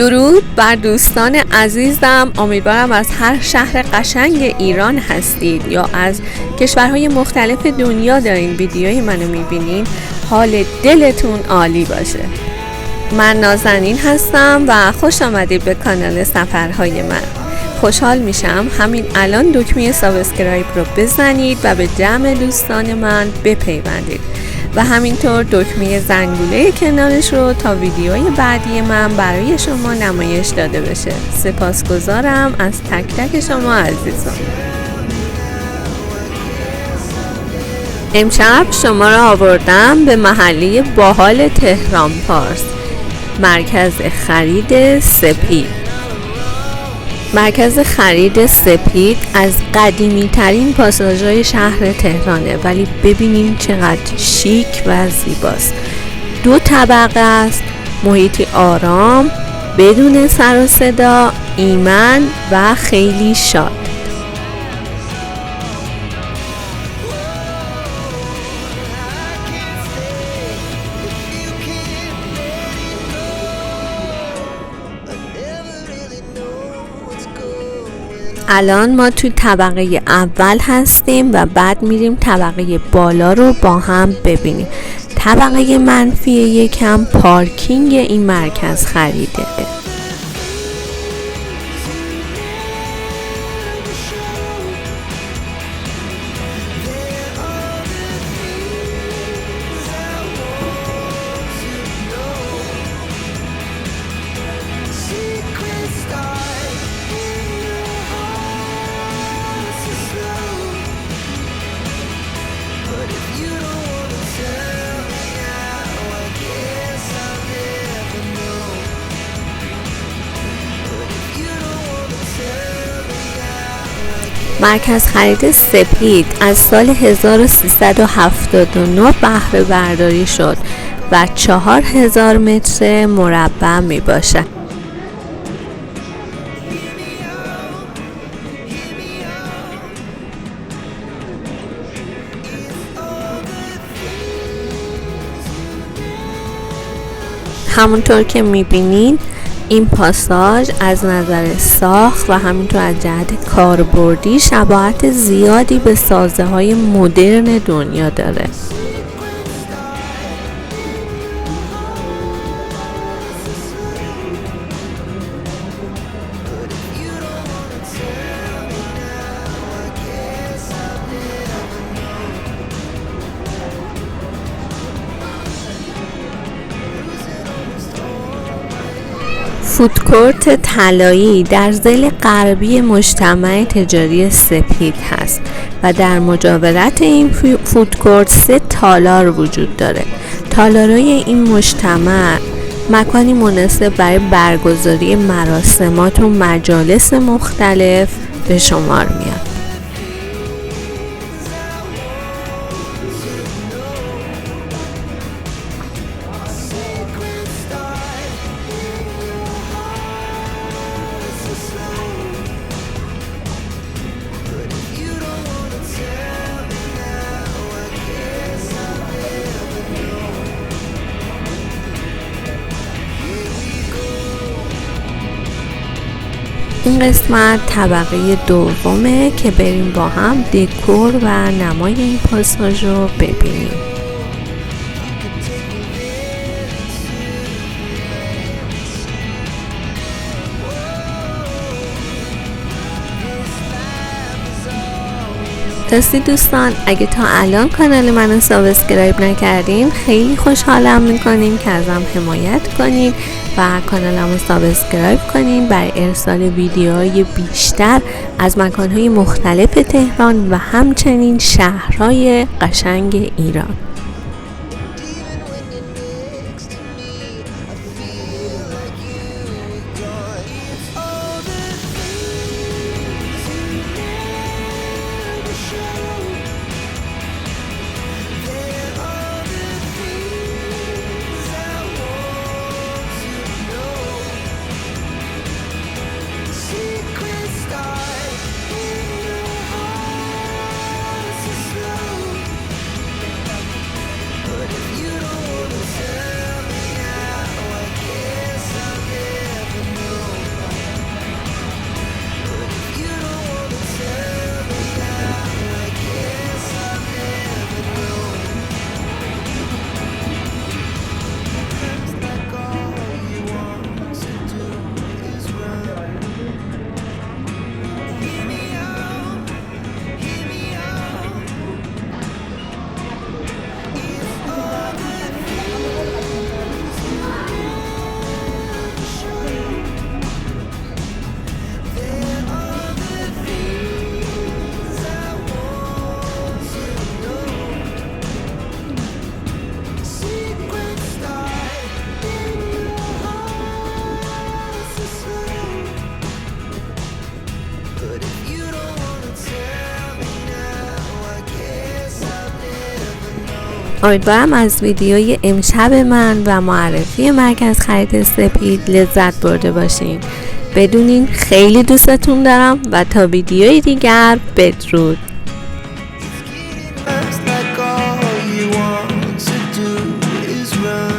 درود بر دوستان عزیزم. امیدوارم از هر شهر قشنگ ایران هستید یا از کشورهای مختلف دنیا دارین ویدیوی منو میبینین، حال دلتون عالی باشه. من نازنین هستم و خوش آمدید به کانال سفرهای من. خوشحال میشم همین الان دکمه سابسکرایب رو بزنید و به جمع دوستان من بپیوندید و همینطور دکمه زنگوله کنارش رو تا ویدیوی بعدی من برای شما نمایش داده بشه. سپاسگزارم از تک تک شما عزیزان. امشب شما را آوردم به محله باحال تهران پارس، مرکز خرید سپید. مرکز خرید سپید از قدیمی ترین پاساژهای شهر تهرانه، ولی ببینیم چقدر شیک و زیباست. 2 طبقه است، محیطی آرام، بدون سر و صدا، ایمن و خیلی شاد. الان ما تو طبقه اول هستیم و بعد میریم طبقه بالا رو با هم ببینیم. طبقه منفی یکم پارکینگ این مرکز خریده. مرکز خرید سپید از سال 1379 بهره برداری شد و 4000 متر مربع می باشد. همونطور که می بینید این پاساژ از نظر ساخت و همینطور از جهت کاربردی شباهت زیادی به سازه های مدرن دنیا داره. فودکورت طلایی در ضلع غربی مجتمع تجاری سپید هست و در مجاورت این فودکورت 3 تالار وجود داره. تالارهای این مجتمع مکانی مناسب برای برگزاری مراسمات و مجالس مختلف به شمار میاد. این قسمت طبقه دومه که بریم با هم دکور و نمای این پاساژ رو ببینیم. راستی دوستان، اگه تا الان کانال منو سابسکرایب نکردین خیلی خوشحالم میکنیم که ازم حمایت کنین و کانالمو سابسکرایب کنین برای ارسال ویدیوهای بیشتر از مکانهای مختلف تهران و همچنین شهرهای قشنگ ایران. امیدوارم از ویدیوی امشب من و معرفی مرکز خرید سپید لذت برده باشین. بدونین خیلی دوستتون دارم و تا ویدیوی دیگر بدرود. Like all you want to do is run.